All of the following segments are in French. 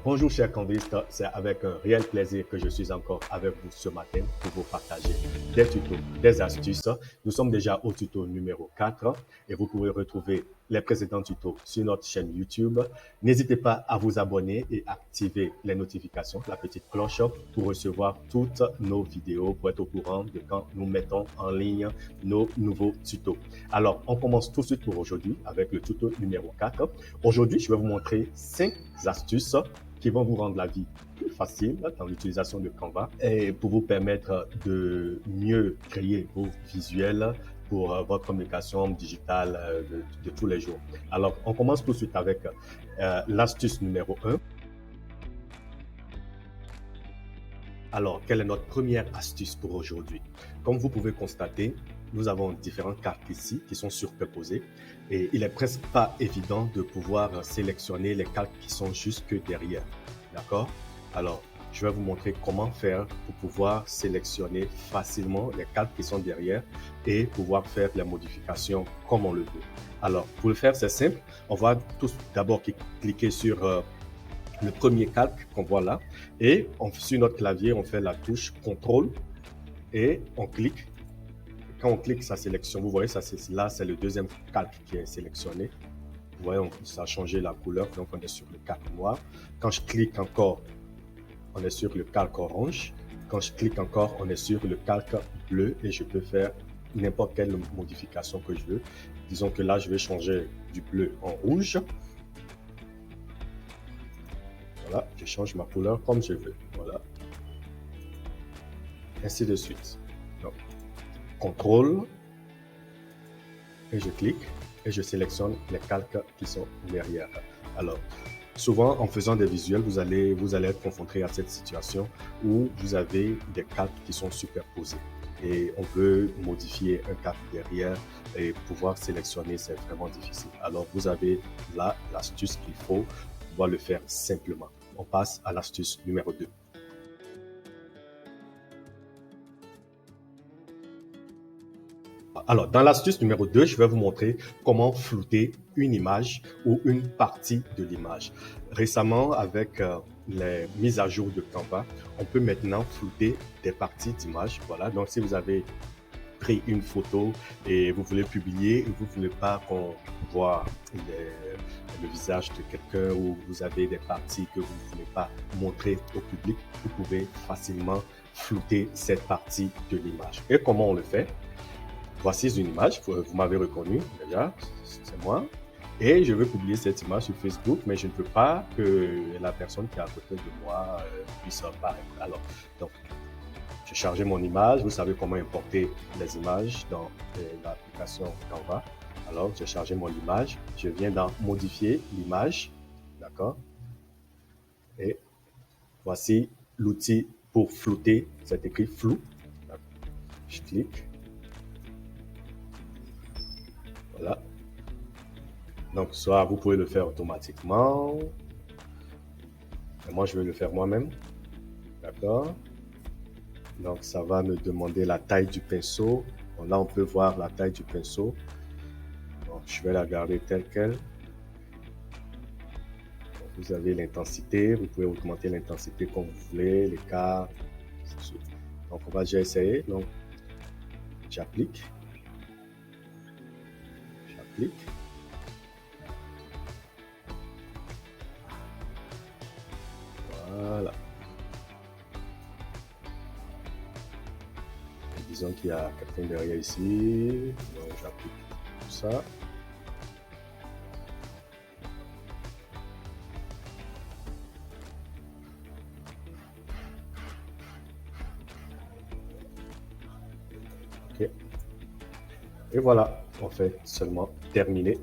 Bonjour chers convistes, c'est avec un réel plaisir que je suis encore avec vous ce matin pour vous partager des tutos, des astuces. Nous sommes déjà au tuto numéro 4 et vous pouvez retrouver les précédents tutos sur notre chaîne YouTube. N'hésitez pas à vous abonner et activer les notifications, la petite cloche pour recevoir toutes nos vidéos, pour être au courant de quand nous mettons en ligne nos nouveaux tutos. Alors, on commence tout de suite pour aujourd'hui avec le tuto numéro 4. Aujourd'hui, je vais vous montrer 5 astuces qui vont vous rendre la vie plus facile dans l'utilisation de Canva et pour vous permettre de mieux créer vos visuels pour votre communication digitale de tous les jours. Alors, on commence tout de suite avec l'astuce numéro 1. Alors, quelle est notre première astuce pour aujourd'hui? Comme vous pouvez constater, nous avons différentes cartes ici qui sont superposées et il est presque pas évident de pouvoir sélectionner les cartes qui sont jusque derrière. D'accord? Alors, je vais vous montrer comment faire pour pouvoir sélectionner facilement les cartes qui sont derrière et pouvoir faire les modifications comme on le veut. Alors, pour le faire, c'est simple. On va tous d'abord cliquer sur le premier calque qu'on voit là et sur notre clavier, on fait la touche CTRL et on clique. Quand on clique, ça sélectionne. Vous voyez, là, c'est le deuxième calque qui est sélectionné. Vous voyez, ça a changé la couleur. Donc, on est sur le calque noir. Quand je clique encore, on est sur le calque orange. Quand je clique encore, on est sur le calque bleu et je peux faire n'importe quelle modification que je veux. Disons que là, je vais changer du bleu en rouge. Voilà, je change ma couleur comme je veux. Voilà. Ainsi de suite. Donc, CTRL et je clique et je sélectionne les calques qui sont derrière. Alors, souvent en faisant des visuels, vous allez être confronté à cette situation où vous avez des calques qui sont superposés et on veut modifier un calque derrière et pouvoir sélectionner, c'est vraiment difficile. Alors, vous avez là l'astuce qu'il faut pour pouvoir le faire simplement. On passe à l'astuce numéro 2. Alors, dans l'astuce numéro 2, je vais vous montrer comment flouter une image ou une partie de l'image. Récemment, avec les mises à jour de Canva, on peut maintenant flouter des parties d'image. Voilà, donc si vous avez pris une photo et vous voulez publier et vous ne voulez pas qu'on voit le visage de quelqu'un ou vous avez des parties que vous ne voulez pas montrer au public, vous pouvez facilement flouter cette partie de l'image. Et comment on le fait? Voici une image, vous m'avez reconnu déjà, c'est moi. Et je veux publier cette image sur Facebook, mais je ne veux pas que la personne qui est à côté de moi puisse apparaître. Alors, donc, j'ai chargé mon image. Vous savez comment importer les images dans l'application Canva. Alors, j'ai chargé mon image. Je viens dans modifier l'image. D'accord? Et voici l'outil pour flouter. C'est écrit flou. Je clique. Voilà. Donc, soit vous pouvez le faire automatiquement. Mais moi, je vais le faire moi-même. D'accord? Donc, ça va me demander la taille du pinceau. Bon, là, on peut voir la taille du pinceau. Bon, je vais la garder telle quelle. Vous avez l'intensité. Vous pouvez augmenter l'intensité comme vous voulez, l'écart. Donc, on va déjà essayer. Donc, j'applique. J'applique. Voilà. Et disons qu'il y a quelqu'un derrière ici. Donc, j'applique tout ça. OK. Et voilà, on fait seulement terminer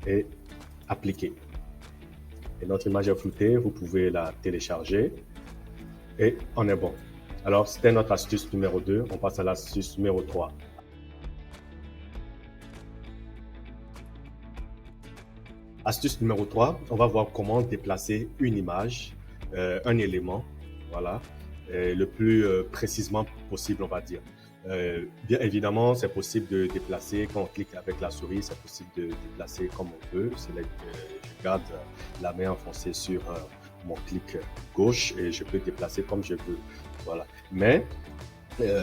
et appliquer. Et notre image est floutée, vous pouvez la télécharger et on est bon. Alors, c'était notre astuce numéro 2. On passe à l'astuce numéro 3. Astuce numéro 3, on va voir comment déplacer une image, un élément, voilà, le plus précisément possible, on va dire. Bien évidemment, c'est possible de déplacer, quand on clique avec la souris, c'est possible de déplacer comme on veut. Je garde la main enfoncée sur mon clic gauche et je peux déplacer comme je veux. Voilà. Mais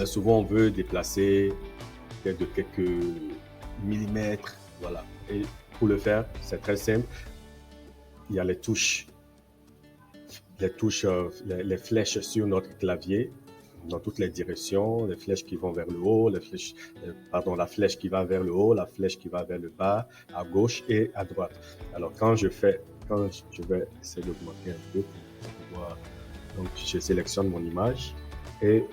souvent, on veut déplacer peut-être de quelques millimètres. Voilà. Et pour le faire, c'est très simple. Il y a les touches, les flèches sur notre clavier dans toutes les directions, les flèches qui vont vers le haut, la flèche qui va vers le haut, la flèche qui va vers le bas, à gauche et à droite. Alors quand je vais essayer d'augmenter un peu pour voir, donc je sélectionne mon image et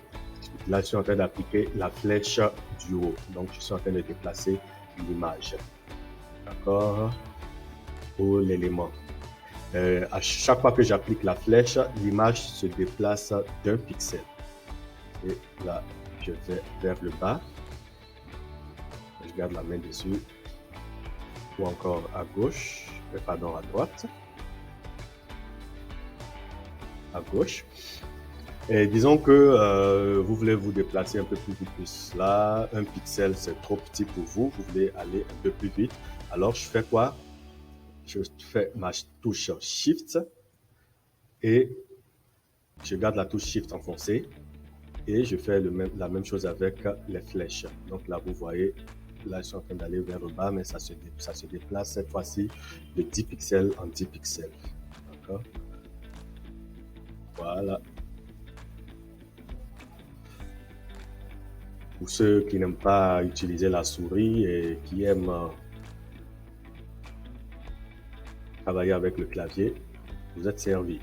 là je suis en train d'appliquer la flèche du haut, donc je suis en train de déplacer l'image, d'accord, pour l'élément. À chaque fois que j'applique la flèche, l'image se déplace d'un pixel. Et là, je vais vers le bas. Je garde la main dessus. Ou encore à gauche. Pardon, à droite. À gauche. Et disons que vous voulez vous déplacer un peu plus vite que cela. Un pixel, c'est trop petit pour vous. Vous voulez aller un peu plus vite. Alors, je fais quoi? Je fais ma touche Shift. Et je garde la touche Shift enfoncée. Et je fais la même chose avec les flèches. Donc là, vous voyez, là, je suis en train d'aller vers le bas, mais ça se déplace cette fois-ci de 10 pixels en 10 pixels. D'accord? Voilà. Pour ceux qui n'aiment pas utiliser la souris et qui aiment travailler avec le clavier, vous êtes servis.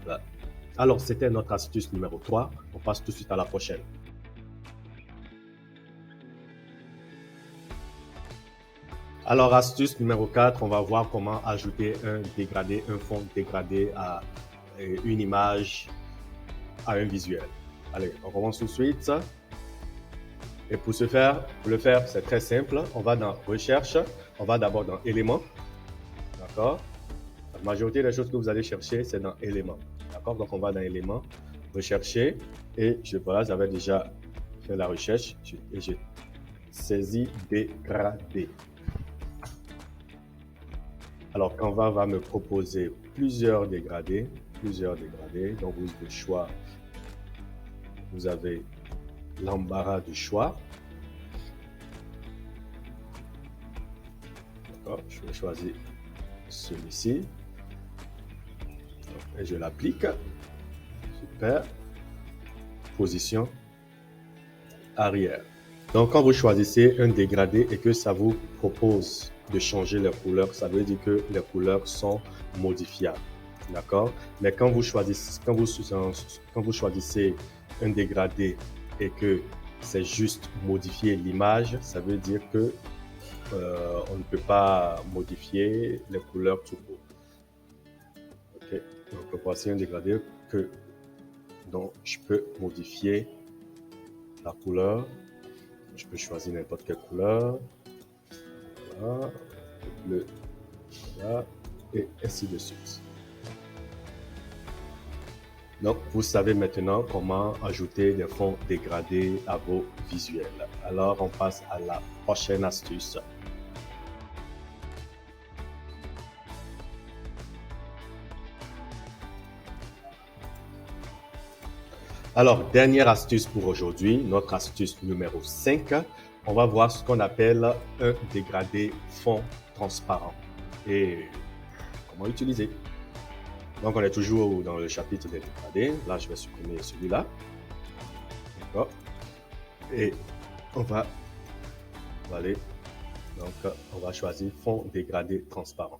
Voilà. Alors, c'était notre astuce numéro 3. On passe tout de suite à la prochaine. Alors, astuce numéro 4, on va voir comment ajouter un fond dégradé à une image, à un visuel. Allez, on commence tout de suite. Et pour le faire, c'est très simple. On va dans Recherche, on va d'abord dans Éléments. D'accord? La majorité des choses que vous allez chercher, c'est dans Éléments. D'accord? Donc, on va dans Éléments, Rechercher, et j'avais déjà fait la recherche, et j'ai saisi Dégradé. Alors, Canva va me proposer plusieurs dégradés. Donc, vous avez l'embarras du choix. D'accord, je vais choisir celui-ci. Et je l'applique. Super. Position arrière. Donc, quand vous choisissez un dégradé et que ça vous propose de changer les couleurs, ça veut dire que les couleurs sont modifiables. D'accord? Mais quand vous choisissez un dégradé et que c'est juste modifier l'image, ça veut dire que on ne peut pas modifier les couleurs tout court. Ok, donc voici un dégradé dont je peux modifier la couleur. Je peux choisir n'importe quelle couleur. Voilà, le bleu, voilà, et ainsi de suite. Donc, vous savez maintenant comment ajouter des fonds dégradés à vos visuels. Alors, on passe à la prochaine astuce. Alors, dernière astuce pour aujourd'hui, notre astuce numéro 5. On va voir ce qu'on appelle un dégradé fond transparent et comment l'utiliser. Donc, on est toujours dans le chapitre des dégradés. Là, je vais supprimer celui-là. D'accord. Et on va aller. Donc, on va choisir fond dégradé transparent.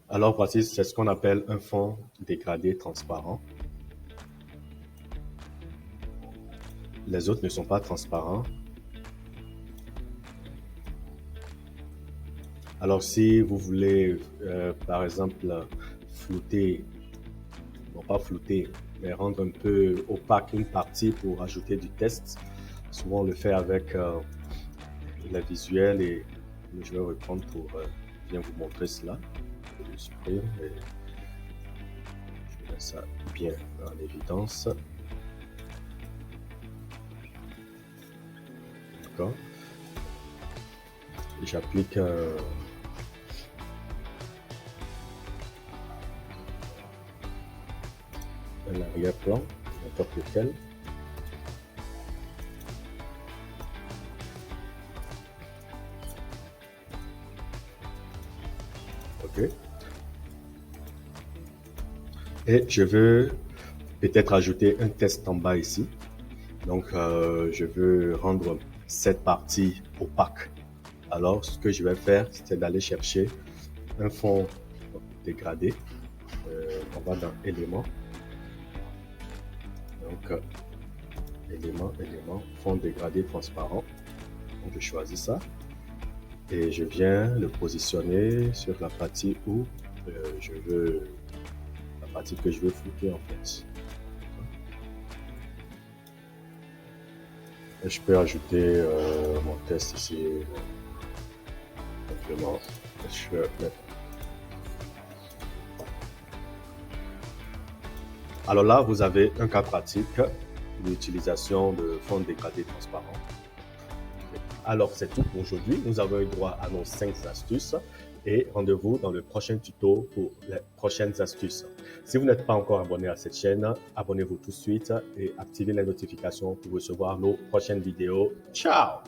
Alors, voici, c'est ce qu'on appelle un fond dégradé transparent. Les autres ne sont pas transparents. Alors, si vous voulez, par exemple, flouter, non pas flouter, mais rendre un peu opaque une partie pour ajouter du texte, souvent on le fait avec le visuel et je vais reprendre pour bien vous montrer cela. Je vais le supprimer et je mets ça bien en évidence. D'accord. J'applique un arrière-plan, n'importe lequel. OK. Et je veux peut-être ajouter un test en bas ici. Donc, je veux rendre cette partie opaque. Alors, ce que je vais faire, c'est d'aller chercher un fond dégradé. On va dans éléments. Donc, élément, fond dégradé transparent. Donc, je choisis ça. Et je viens le positionner sur la partie où la partie que je veux flouter en fait. Et je peux ajouter mon test ici. Simplement, je vais mettre. Alors là, vous avez un cas pratique, l'utilisation de fonds dégradés transparents. Alors, c'est tout pour aujourd'hui. Nous avons eu droit à nos 5 astuces et rendez-vous dans le prochain tuto pour les prochaines astuces. Si vous n'êtes pas encore abonné à cette chaîne, abonnez-vous tout de suite et activez les notifications pour recevoir nos prochaines vidéos. Ciao!